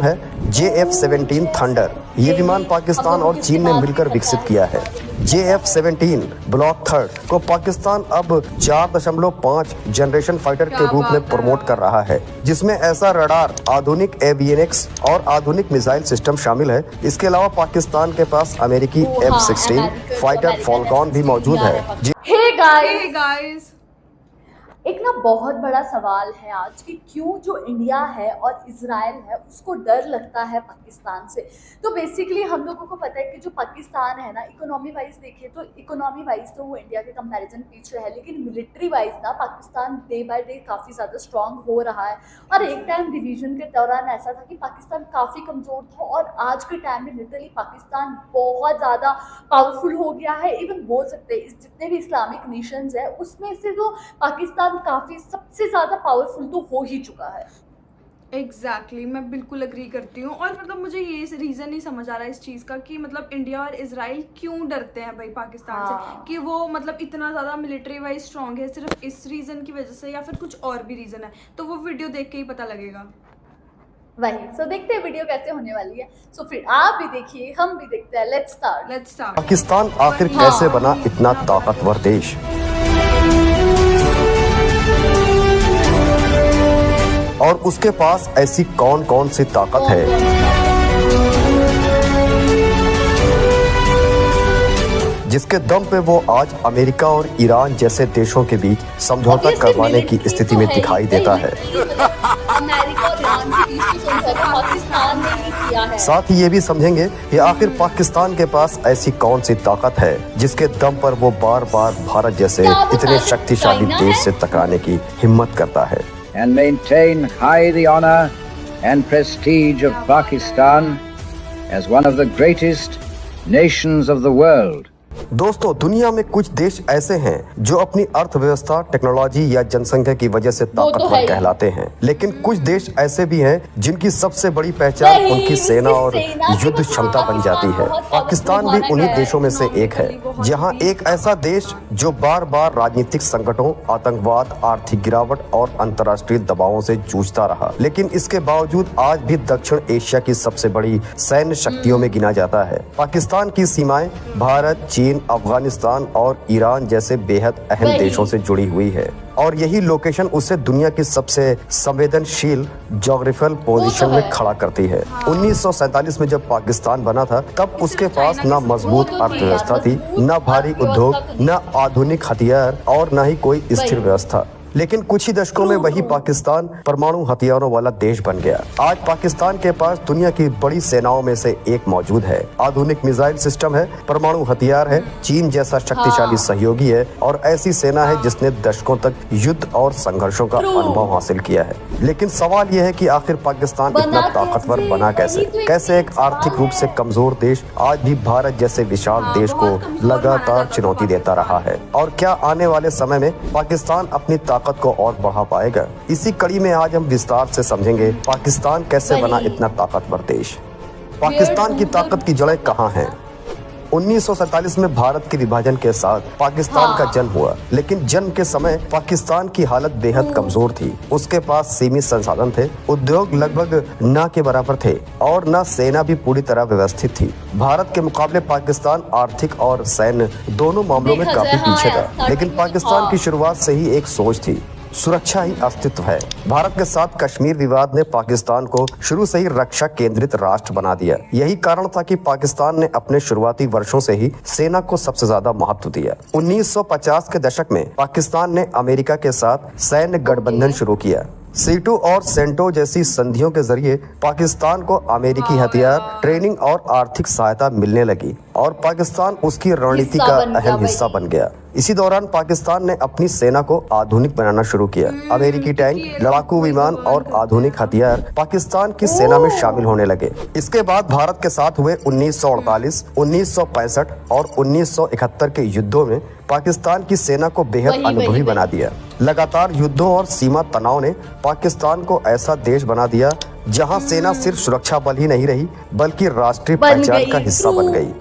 है JF-17 thunder. ये विमान पाकिस्तान और चीन ने मिलकर विकसित किया है। JF-17 ब्लॉक थर्ड को पाकिस्तान अब 4.5 जनरेशन फाइटर के रूप में प्रमोट कर रहा है, जिसमें ऐसा रडार, आधुनिक एवियनिक्स और आधुनिक मिसाइल सिस्टम शामिल है। इसके अलावा पाकिस्तान के पास अमेरिकी F-16 फाइटर फॉल्कॉन भी मौजूद है। Hey guys! एक ना बहुत बड़ा सवाल है आज कि क्यों जो इंडिया है और इजराइल है उसको डर लगता है पाकिस्तान से। तो बेसिकली हम लोगों को पता है कि जो पाकिस्तान है ना, इकोनॉमी वाइज देखिए तो इकोनॉमी वाइज तो वो इंडिया के कंपैरिजन पीछे है, लेकिन मिलिट्री वाइज ना पाकिस्तान डे बाय डे काफ़ी ज़्यादा स्ट्रांग हो रहा है। और एक टाइम डिवीजन के दौरान ऐसा था कि पाकिस्तान काफ़ी कमज़ोर था और आज के टाइम में लिटरली पाकिस्तान बहुत ज़्यादा पावरफुल हो गया है। इवन बोल सकते हैं जितने भी इस्लामिक नेशंस है उसमें से तो पाकिस्तान काफी सबसे ज्यादा पावरफुल तो हो ही चुका है। एग्जैक्टली मैं बिल्कुल अग्री करती हूँ। और मतलब मुझे ये रीज़न नहीं समझ आ रहा है इस चीज़ का कि मतलब इंडिया और इजराइल क्यों डरते हैं भाई पाकिस्तान से, कि वो मतलब इतना ज़्यादा मिलिट्री वाइज स्ट्रांग है सिर्फ इस रीज़न की वजह से या फिर कुछ और भी रीज़न है। तो वो वीडियो देख के ही पता लगेगा। वही देखते हैं वीडियो कैसे होने वाली है। फिर आप भी देखिए, हम भी देखते हैं। Let's start. पाकिस्तान आखिर कैसे बना इतना ताकतवर देश? और उसके पास ऐसी कौन कौन सी ताकत है जिसके दम पे वो आज अमेरिका और ईरान जैसे देशों के बीच समझौता करवाने की स्थिति में दिखाई देता है। साथ ही ये भी समझेंगे कि आखिर पाकिस्तान के पास ऐसी कौन सी ताकत है जिसके दम पर वो बार बार भारत जैसे इतने शक्तिशाली देश से टकराने की हिम्मत करता है। And maintain high the honor and prestige of Pakistan as one of the greatest nations of the world. दोस्तों, दुनिया में कुछ देश ऐसे हैं जो अपनी अर्थव्यवस्था, टेक्नोलॉजी या जनसंख्या की वजह से ताकतवर कहलाते हैं, लेकिन कुछ देश ऐसे भी हैं जिनकी सबसे बड़ी पहचान उनकी सेना और युद्ध क्षमता बन जाती है। पाकिस्तान भी उन्हीं देशों में से एक है, जहां एक ऐसा देश जो बार बार राजनीतिक संकटों, आतंकवाद, आर्थिक गिरावट और अंतर्राष्ट्रीय दबावों से जूझता रहा, लेकिन इसके बावजूद आज भी दक्षिण एशिया की सबसे बड़ी सैन्य शक्तियों में गिना जाता है। पाकिस्तान की सीमाएं भारत, चीन, अफगानिस्तान और ईरान जैसे बेहद अहम देशों से जुड़ी हुई है और यही लोकेशन उसे दुनिया की सबसे संवेदनशील ज्योग्राफिकल पोजीशन में खड़ा करती है। 1947 में जब पाकिस्तान बना था तब उसके पास न मजबूत अर्थव्यवस्था थी, न भारी उद्योग, न आधुनिक हथियार और न ही कोई स्थिर व्यवस्था, लेकिन कुछ ही दशकों में वही पाकिस्तान परमाणु हथियारों वाला देश बन गया। आज पाकिस्तान के पास दुनिया की बड़ी सेनाओं में से एक मौजूद है। आधुनिक मिसाइल सिस्टम है, परमाणु हथियार है, चीन जैसा शक्तिशाली सहयोगी है और ऐसी सेना है जिसने दशकों तक युद्ध और संघर्षों का अनुभव हासिल किया है। लेकिन सवाल यह है कि आखिर पाकिस्तान इतना ताकतवर बना कैसे एक आर्थिक रूप से कमजोर देश आज भी भारत जैसे विशाल देश को लगातार चुनौती देता रहा है, और क्या आने वाले समय में पाकिस्तान अपनी ताकत को और बढ़ा पाएगा? इसी कड़ी में आज हम विस्तार से समझेंगे पाकिस्तान कैसे बना इतना ताकतवर देश। पाकिस्तान की ताकत की जड़ें कहाँ हैं? 1947 में भारत के विभाजन के साथ पाकिस्तान का जन्म हुआ, लेकिन जन्म के समय पाकिस्तान की हालत बेहद कमजोर थी। उसके पास सीमित संसाधन थे, उद्योग लगभग न के बराबर थे और न सेना भी पूरी तरह व्यवस्थित थी। भारत के मुकाबले पाकिस्तान आर्थिक और सैन्य दोनों मामलों में काफी पीछे था, लेकिन पाकिस्तान की शुरुआत से ही एक सोच थी, सुरक्षा ही अस्तित्व है। भारत के साथ कश्मीर विवाद ने पाकिस्तान को शुरू से ही रक्षा केंद्रित राष्ट्र बना दिया। यही कारण था कि पाकिस्तान ने अपने शुरुआती वर्षों से ही सेना को सबसे ज्यादा महत्व दिया। 1950 के दशक में पाकिस्तान ने अमेरिका के साथ सैन्य गठबंधन शुरू किया। सीटो और सेंटो जैसी संधियों के जरिए पाकिस्तान को अमेरिकी हथियार, ट्रेनिंग और आर्थिक सहायता मिलने लगी और पाकिस्तान उसकी रणनीति का अहम हिस्सा बन गया। इसी दौरान पाकिस्तान ने अपनी सेना को आधुनिक बनाना शुरू किया। अमेरिकी टैंक, लड़ाकू विमान और आधुनिक हथियार पाकिस्तान की सेना में शामिल होने लगे। इसके बाद भारत के साथ हुए 1948, 1965 और 1971 के युद्धों में पाकिस्तान की सेना को बेहद अनुभवी बना दिया। लगातार युद्धों और सीमा तनाव ने पाकिस्तान को ऐसा देश बना दिया जहां सेना सिर्फ सुरक्षा बल ही नहीं रही बल्कि राष्ट्रीय पहचान का हिस्सा बन गई।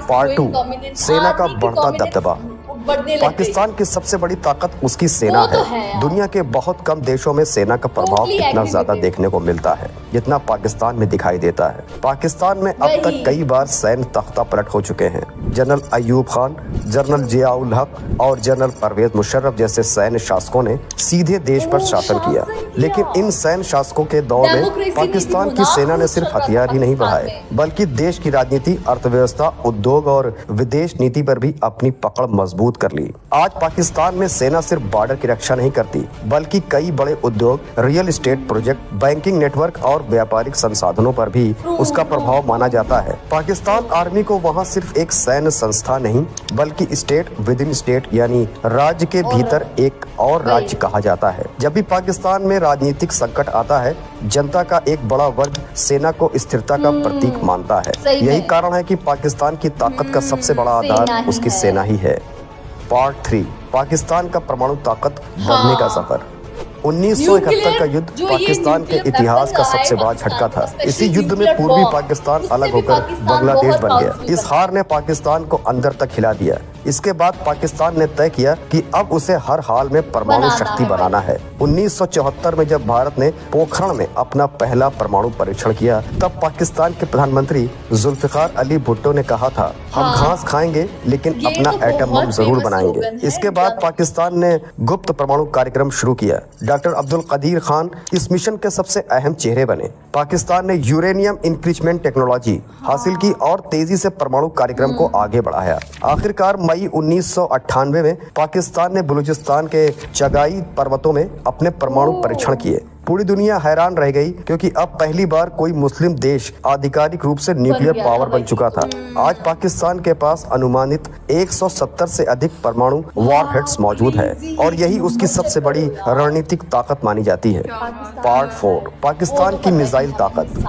पार्ट 2, सेना का बढ़ता दबदबा। बढ़ने लग गई। पाकिस्तान की सबसे बड़ी ताकत उसकी सेना वो तो है। है यार। दुनिया के बहुत कम देशों में सेना का प्रभाव Totally इतना agree ज्यादा with you। देखने को मिलता है जितना पाकिस्तान में दिखाई देता है। पाकिस्तान में अब वही। तक कई बार सैन्य तख्ता पलट हो चुके हैं। जनरल अयूब खान, जनरल जियाउल हक और जनरल परवेज मुशर्रफ जैसे सैन्य शासकों ने सीधे देश पर शासन किया, लेकिन इन सैन्य शासकों के दौर में डेमोक्रेसी पाकिस्तान नीति की सेना ने मुनाफ सिर्फ मुशर्रफ हथियार ही नहीं पाकिस्तान बढ़ाए में। बल्कि देश की राजनीति, अर्थव्यवस्था, उद्योग और विदेश नीति पर भी अपनी पकड़ मजबूत कर ली। आज पाकिस्तान में सेना सिर्फ बॉर्डर की रक्षा नहीं करती बल्कि कई बड़े उद्योग, real estate project, banking network और व्यापारिक संसाधनों पर भी उसका प्रभाव माना जाता है। पाकिस्तान आर्मी को वहाँ सिर्फ एक सैन्य संस्था नहीं बल्कि स्टेट विद इन स्टेट यानी राज्य के भीतर एक और राज्य कहा जाता है। जब भी पाकिस्तान में राजनीतिक संकट आता है, जनता का एक बड़ा वर्ग सेना को स्थिरता का प्रतीक मानता है। सही में। यही कारण है कि पाकिस्तान की ताकत का सबसे बड़ा सेना आधार ही उसकी है। सेना ही है। पार्ट 3, पाकिस्तान का परमाणु ताकत बढ़ने का सफर। 1971 का युद्ध जो ये पाकिस्तान के न्यूक्लियर इतिहास का वेपन सबसे आए बड़ा झटका था। पाकिस्तान, इसी युद्ध में न्यूक्लियर पूर्वी बॉम्ब, पाकिस्तान उससे अलग भी होकर पाकिस्तान बांग्लादेश बहुत बन गया। powerful इस बन हार ने पाकिस्तान को अंदर तक हिला दिया। इसके बाद पाकिस्तान ने तय किया कि अब उसे हर हाल में परमाणु बनाना शक्ति है बनाना है। 1974 में जब भारत ने पोखरण में अपना पहला परमाणु परीक्षण किया, तब पाकिस्तान के प्रधानमंत्री जुल्फिकार अली भुट्टो ने कहा था, हम घास खाएंगे लेकिन ये अपना तो एटम बहुत बम जरूर famous बनाएंगे। slogan है इसके बाद पाकिस्तान ने गुप्त परमाणु कार्यक्रम शुरू किया। डॉक्टर अब्दुल कदीर खान इस मिशन के सबसे अहम चेहरे बने। पाकिस्तान ने यूरेनियम इंक्रीचमेंट टेक्नोलॉजी हासिल की और तेजी से परमाणु कार्यक्रम को आगे बढ़ाया। आखिरकार मई 1998 में पाकिस्तान ने बलूचिस्तान के चगाई पर्वतों में अपने परमाणु परीक्षण किए। पूरी दुनिया हैरान रह गई क्योंकि अब पहली बार कोई मुस्लिम देश आधिकारिक रूप से न्यूक्लियर गया पावर था बन चुका था। आज पाकिस्तान के पास अनुमानित 170 से अधिक परमाणु वॉरहेड्स मौजूद है और यही उसकी सबसे बड़ी रणनीतिक ताकत मानी जाती है। पार्ट 4, पाकिस्तान की मिसाइल ताकत।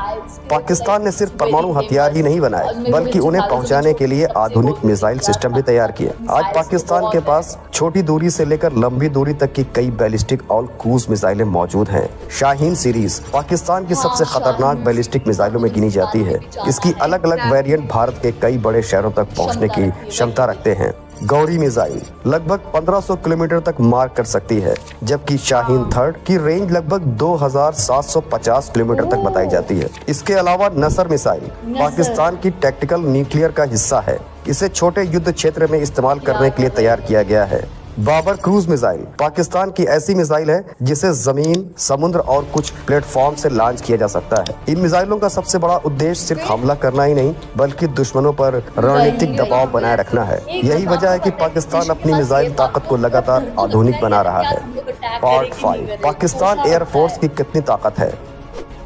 पाकिस्तान ने सिर्फ परमाणु हथियार ही नहीं बनाए बल्कि उन्हें पहुंचाने के लिए आधुनिक मिसाइल सिस्टम भी तैयार किए। आज पाकिस्तान के पास छोटी दूरी से लेकर लंबी दूरी तक की कई बैलिस्टिक और क्रूज मिसाइलें मौजूद हैं। शाहीन सीरीज पाकिस्तान की सबसे खतरनाक बैलिस्टिक मिसाइलों में गिनी जाती है। इसकी अलग अलग वेरिएंट भारत के कई बड़े शहरों तक पहुंचने की क्षमता रखते हैं। गौरी मिसाइल लगभग 1500 किलोमीटर तक मार कर सकती है, जबकि शाहीन थर्ड की रेंज लगभग 2750 किलोमीटर तक बताई जाती है। इसके अलावा नसर मिसाइल पाकिस्तान की टैक्टिकल न्यूक्लियर का हिस्सा है। इसे छोटे युद्ध क्षेत्र में इस्तेमाल करने के लिए तैयार किया गया है। बाबर क्रूज मिसाइल पाकिस्तान की ऐसी मिसाइल है जिसे जमीन, समुद्र और कुछ प्लेटफॉर्म से लॉन्च किया जा सकता है। इन मिसाइलों का सबसे बड़ा उद्देश्य सिर्फ हमला करना ही नहीं बल्कि दुश्मनों पर रणनीतिक दबाव बनाए रखना है। यही वजह है कि पाकिस्तान अपनी मिसाइल ताकत को लगातार आधुनिक बना रहा है। पार्ट 5, पाकिस्तान एयरफोर्स की कितनी ताकत है।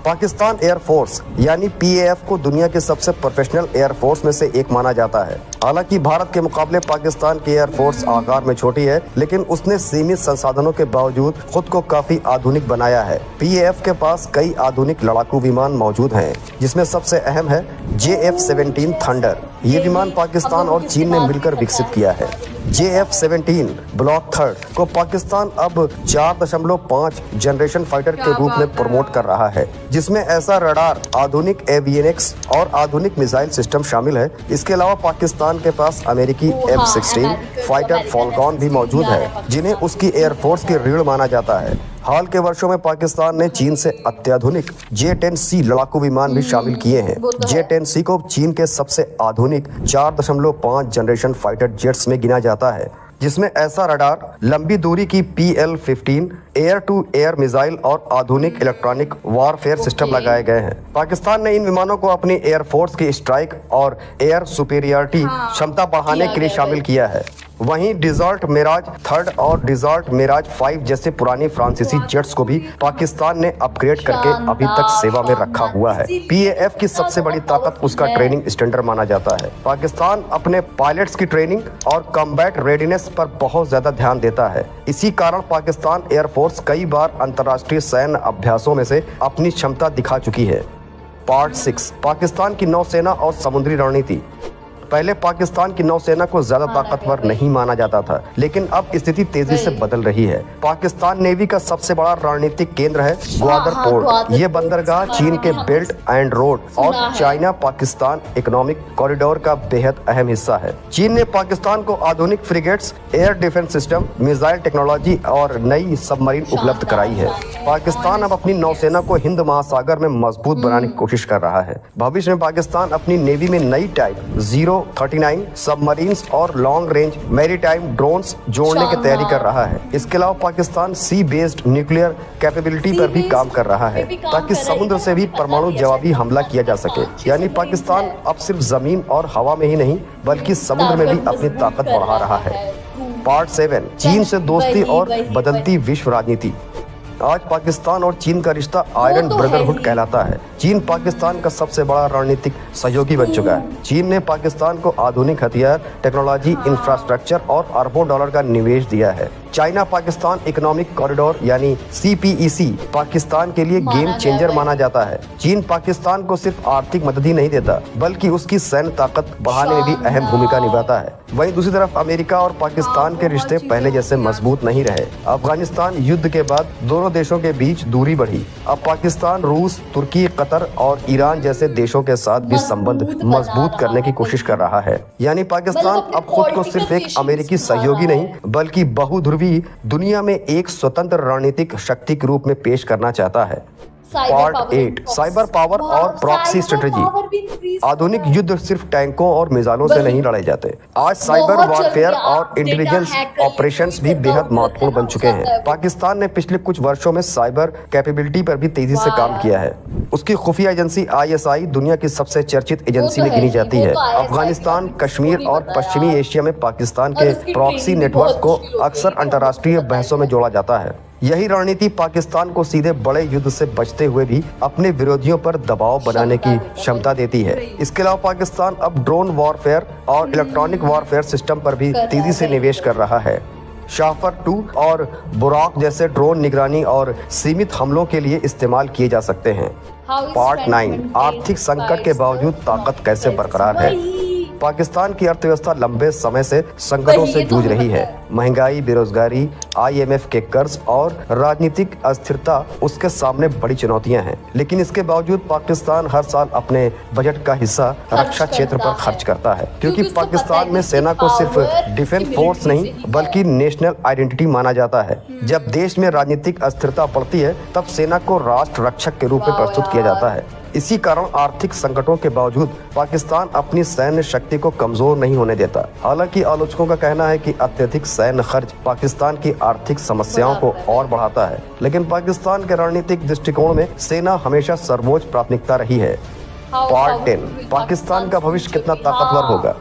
पाकिस्तान एयरफोर्स यानी PAF को दुनिया के सबसे प्रोफेशनल एयरफोर्स में से एक माना जाता है। हालांकि भारत के मुकाबले पाकिस्तान की एयरफोर्स आकार में छोटी है, लेकिन उसने सीमित संसाधनों के बावजूद खुद को काफी आधुनिक बनाया है। PAF के पास कई आधुनिक लड़ाकू विमान मौजूद हैं, जिसमें सबसे अहम है JF-17 थंडर। ये विमान पाकिस्तान और चीन ने मिलकर विकसित किया है। JF-17 ब्लॉक थर्ड को पाकिस्तान अब 4.5 जनरेशन फाइटर के रूप में प्रमोट कर रहा है, जिसमें ऐसा रडार, आधुनिक एवियनिक्स और आधुनिक मिसाइल सिस्टम शामिल है। इसके अलावा पाकिस्तान के पास अमेरिकी F-16 फाइटर फॉल्कॉन भी मौजूद है, जिन्हें उसकी एयरफोर्स की रीढ़ माना जाता है। हाल के वर्षों में पाकिस्तान ने चीन से अत्याधुनिक J-10C लड़ाकू विमान भी शामिल किए हैं। J-10C को चीन के सबसे आधुनिक 4.5 जनरेशन फाइटर जेट्स में गिना जाता है, जिसमें ऐसा रडार, लंबी दूरी की PL-15 air to air missile और आधुनिक इलेक्ट्रॉनिक वॉरफेयर सिस्टम लगाए गए हैं। पाकिस्तान ने इन विमानों को अपनी एयरफोर्स की स्ट्राइक और एयर सुपेरियरिटी क्षमता बढ़ाने के लिए शामिल किया है। वहीं डिजॉल्ट मिराज थर्ड और डिजॉल्ट मिराज 5 जैसे पुरानी फ्रांसीसी जेट्स को भी पाकिस्तान ने अपग्रेड करके अभी तक सेवा में रखा हुआ है। PAF की सबसे बड़ी ताकत उसका ट्रेनिंग स्टैंडर्ड माना जाता है। पाकिस्तान अपने पायलट्स की ट्रेनिंग और कॉम्बैट रेडीनेस पर बहुत ज्यादा ध्यान देता है। इसी कारण पाकिस्तान एयरफोर्स कई बार अंतर्राष्ट्रीय सैन्य अभ्यासों में से अपनी क्षमता दिखा चुकी है। पार्ट 6, पाकिस्तान की नौसेना और समुद्री रणनीति। पहले पाकिस्तान की नौसेना को ज्यादा ताकतवर नहीं माना जाता था, लेकिन अब स्थिति तेजी से बदल रही है। पाकिस्तान नेवी का सबसे बड़ा रणनीतिक केंद्र है ग्वादर पोर्ट। ये बंदरगाह चीन के बेल्ट एंड रोड और चाइना पाकिस्तान इकोनॉमिक कॉरिडोर का बेहद अहम हिस्सा है। चीन ने पाकिस्तान को आधुनिक frigates, air defence system, missile technology और नई सबमरीन उपलब्ध कराई है। पाकिस्तान अब अपनी नौसेना को हिंद महासागर में मजबूत बनाने की कोशिश कर रहा है। भविष्य में पाकिस्तान अपनी नेवी में नई टाइप 039 सबमरीन्स और लॉन्ग रेंज मैरीटाइम ड्रोन्स जोड़ने की तैयारी कर रहा है। इसके अलावा पाकिस्तान सी बेस्ड न्यूक्लियर कैपेबिलिटी पर भी काम कर रहा है ताकि समुद्र से भी परमाणु जवाबी हमला किया जा सके। यानी पाकिस्तान अब सिर्फ जमीन और हवा में ही नहीं बल्कि समुद्र में भी अपनी ताकत बढ़ा रहा है। पार्ट 7, चीन से दोस्ती और बदलती विश्व राजनीति। आज पाकिस्तान और चीन का रिश्ता आयरन ब्रदरहुड कहलाता है। चीन पाकिस्तान का सबसे बड़ा रणनीतिक सहयोगी बन चुका है। चीन ने पाकिस्तान को आधुनिक हथियार, टेक्नोलॉजी, इंफ्रास्ट्रक्चर और अरबों डॉलर का निवेश दिया है। चाइना पाकिस्तान इकोनॉमिक कॉरिडोर यानी CPEC पाकिस्तान के लिए गेम चेंजर माना जाता है। चीन पाकिस्तान को सिर्फ आर्थिक मदद ही नहीं देता बल्कि उसकी सैन्य ताकत बढ़ाने में भी अहम भूमिका निभाता है। वहीं दूसरी तरफ अमेरिका और पाकिस्तान के रिश्ते पहले जैसे मजबूत नहीं रहे। अफगानिस्तान युद्ध के बाद दोनों देशों के बीच दूरी बढ़ी। अब पाकिस्तान रूस, तुर्की, कतर और ईरान जैसे देशों के साथ भी संबंध मजबूत करने की कोशिश कर रहा है। यानी पाकिस्तान अब खुद को सिर्फ एक अमेरिकी सहयोगी नहीं बल्कि बहुध्रुवी दुनिया में एक स्वतंत्र रणनीतिक शक्ति के रूप में पेश करना चाहता है। पार्ट 8, साइबर पावर और प्रॉक्सी स्ट्रेटेजी। आधुनिक युद्ध सिर्फ टैंकों और मिसाइलों से नहीं लड़े जाते। आज साइबर वॉरफेयर और इंटेलिजेंस ऑपरेशंस भी बेहद महत्वपूर्ण बन चुके हैं। पाकिस्तान ने पिछले कुछ वर्षों में साइबर कैपेबिलिटी पर भी तेजी से काम किया है। उसकी खुफिया एजेंसी ISI दुनिया की सबसे चर्चित एजेंसी में गिनी जाती है। अफगानिस्तान, कश्मीर और पश्चिमी एशिया में पाकिस्तान के प्रॉक्सी नेटवर्क को अक्सर अंतर्राष्ट्रीय बहसों में जोड़ा जाता है। यही रणनीति पाकिस्तान को सीधे बड़े युद्ध से बचते हुए भी अपने विरोधियों पर दबाव बनाने की क्षमता देती है। इसके अलावा पाकिस्तान अब ड्रोन वॉरफेयर और इलेक्ट्रॉनिक वॉरफेयर सिस्टम पर भी तेजी से निवेश कर रहा है। शाफर 2 और बुराक जैसे ड्रोन निगरानी और सीमित हमलों के लिए इस्तेमाल किए जा सकते हैं। पार्ट 9, आर्थिक संकट के बावजूद ताकत कैसे बरकरार है। पाकिस्तान की अर्थव्यवस्था लंबे समय से संकटों से जूझ रही है। महंगाई, बेरोजगारी, IMF के कर्ज और राजनीतिक अस्थिरता उसके सामने बड़ी चुनौतियां हैं। लेकिन इसके बावजूद पाकिस्तान हर साल अपने बजट का हिस्सा रक्षा क्षेत्र पर खर्च करता है, क्योंकि पाकिस्तान में सेना को सिर्फ डिफेंस फोर्स नहीं बल्कि नेशनल आइडेंटिटी माना जाता है। जब देश में राजनीतिक अस्थिरता पड़ती है तब सेना को राष्ट्र रक्षक के रूप में प्रस्तुत किया जाता है। इसी कारण आर्थिक संकटों के बावजूद पाकिस्तान अपनी सैन्य शक्ति को कमजोर नहीं होने देता। हालांकि आलोचकों का कहना है कि अत्यधिक सैन्य खर्च पाकिस्तान की आर्थिक समस्याओं को और बढ़ाता है, लेकिन पाकिस्तान के रणनीतिक दृष्टिकोण में सेना हमेशा सर्वोच्च प्राथमिकता रही है। पार्ट 10, पाकिस्तान का भविष्य कितना ताकतवर होगा।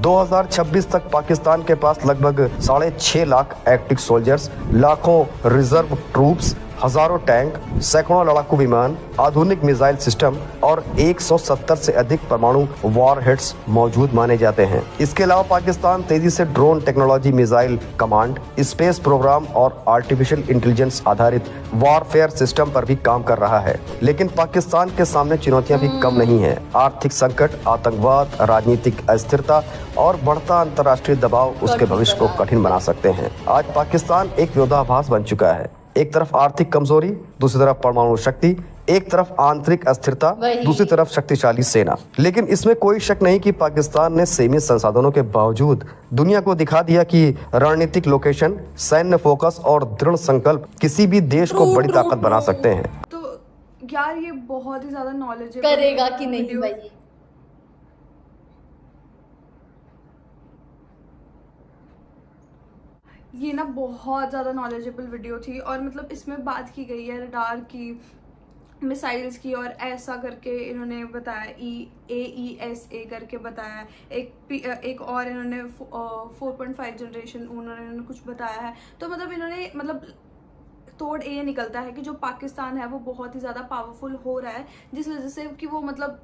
2026 तक पाकिस्तान के पास लगभग 6.5 लाख एक्टिव सोल्जर्स, लाखों रिजर्व ट्रूप्स, हजारों टैंक, सैकड़ों लड़ाकू विमान, आधुनिक मिसाइल सिस्टम और 170 से अधिक परमाणु वॉरहेड्स मौजूद माने जाते हैं। इसके अलावा पाकिस्तान तेजी से drone technology, missile command, space programme और आर्टिफिशियल इंटेलिजेंस आधारित वॉरफेयर सिस्टम पर भी काम कर रहा है। लेकिन पाकिस्तान के सामने चुनौतियां भी कम नहीं है। आर्थिक संकट, आतंकवाद, राजनीतिक अस्थिरता और बढ़ता अंतर्राष्ट्रीय दबाव उसके भविष्य को कठिन बना सकते हैं। आज पाकिस्तान एक विरोधाभास बन चुका है। एक तरफ आर्थिक कमजोरी, दूसरी तरफ परमाणु शक्ति, एक तरफ आंतरिक अस्थिरता, दूसरी तरफ शक्तिशाली सेना। लेकिन इसमें कोई शक नहीं कि पाकिस्तान ने सीमित संसाधनों के बावजूद दुनिया को दिखा दिया कि रणनीतिक लोकेशन, सैन्य फोकस और दृढ़ संकल्प किसी भी देश को बड़ी ताकत बना सकते हैं। तो यार ये बहुत ही ज्यादा नॉलेज करेगा कि नहीं भाई। ये ना बहुत ज़्यादा नॉलेजेबल वीडियो थी और मतलब इसमें बात की गई है रडार की, मिसाइल्स की, और ऐसा करके इन्होंने बताया, AESA करके बताया। एक और इन्होंने 4.5 जनरेशन उन्होंने कुछ बताया है। तो मतलब इन्होंने तोड़ ये निकलता है कि जो पाकिस्तान है वो बहुत ही ज़्यादा पावरफुल हो रहा है, जिस वजह से कि वो मतलब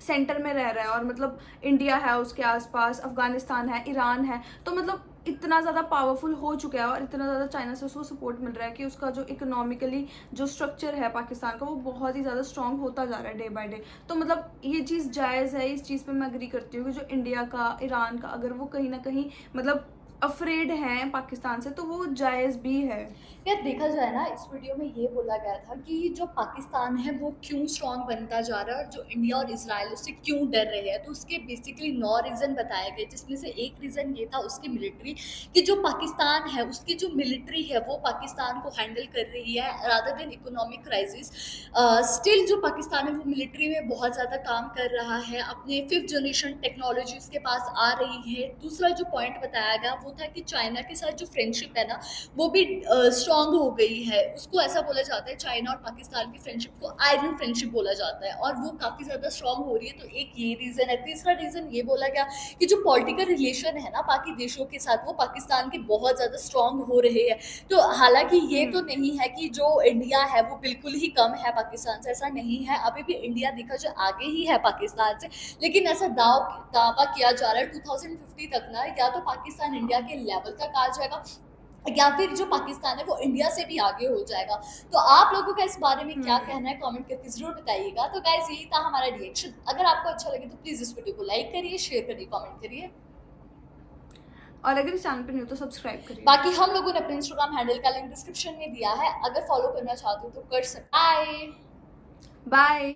सेंटर में रह रहा है और मतलब इंडिया है उसके आसपास, अफगानिस्तान है, ईरान है। तो मतलब इतना ज़्यादा पावरफुल हो चुका है और इतना ज़्यादा चाइना से उसको सपोर्ट मिल रहा है कि उसका जो इकोनॉमिकली जो स्ट्रक्चर है पाकिस्तान का वो बहुत ही ज़्यादा स्ट्रॉन्ग होता जा रहा है डे बाय डे। तो मतलब ये चीज़ जायज़ है, इस चीज़ पे मैं एग्री करती हूँ कि जो इंडिया का, ईरान का, अगर वो कहीं ना कहीं मतलब अफ्रेड हैं पाकिस्तान से तो वो जायज़ भी है। यार देखा जाए ना, इस वीडियो में ये बोला गया था कि जो पाकिस्तान है वो क्यों स्ट्रांग बनता जा रहा है और जो इंडिया और इजराइल उससे क्यों डर रहे हैं। तो उसके बेसिकली 9 रीज़न बताए गए, जिसमें से एक रीज़न ये था उसकी मिलिट्री, कि जो पाकिस्तान है उसकी जो मिलिट्री है वो पाकिस्तान को हैंडल कर रही है rather than economic crisis. Still जो पाकिस्तान है वो मिलिट्री में बहुत ज़्यादा काम कर रहा है, अपने 5th जनरेशन टेक्नोलॉजी उसके पास आ रही है। दूसरा जो पॉइंट बताया गया वो था कि चाइना के साथ जो फ्रेंडशिप है ना वो भी स्ट्रॉन्ग हो गई है। उसको ऐसा बोला जाता है, चाइना और पाकिस्तान की फ्रेंडशिप को आयरन फ्रेंडशिप बोला जाता है और वो काफ़ी ज़्यादा स्ट्रॉन्ग हो रही है। तो एक ये रीज़न है। तीसरा रीज़न ये बोला गया कि जो पॉलिटिकल रिलेशन है ना बाकी देशों के साथ वो पाकिस्तान के बहुत ज़्यादा स्ट्रॉन्ग हो रहे हैं। तो हालांकि ये तो नहीं है कि जो इंडिया है वो बिल्कुल ही कम है पाकिस्तान से, ऐसा नहीं है। अभी भी इंडिया देखा जो आगे ही है पाकिस्तान से, लेकिन ऐसा दावा किया जा रहा है 2050 तक ना या तो पाकिस्तान इंडिया के लेवल तक आ जाएगा या फिर जो पाकिस्तान है वो इंडिया से भी आगे हो जाएगा। तो आप लोगों का इस बारे में क्या कहना है कमेंट करके जरूर बताइएगा। तो गाइस यही था हमारा रिएक्शन। अगर आपको अच्छा लगे तो प्लीज इस वीडियो को लाइक करिए, शेयर करिए, कमेंट करिए और अगर इस चैनल पर नहीं हो तो सब्सक्राइब करिए। बाकी हम लोगों ने अपने इंस्टाग्राम हैंडल का लिंक डिस्क्रिप्शन में दिया है, अगर फॉलो करना चाहते हो तो कर सकते। बाय।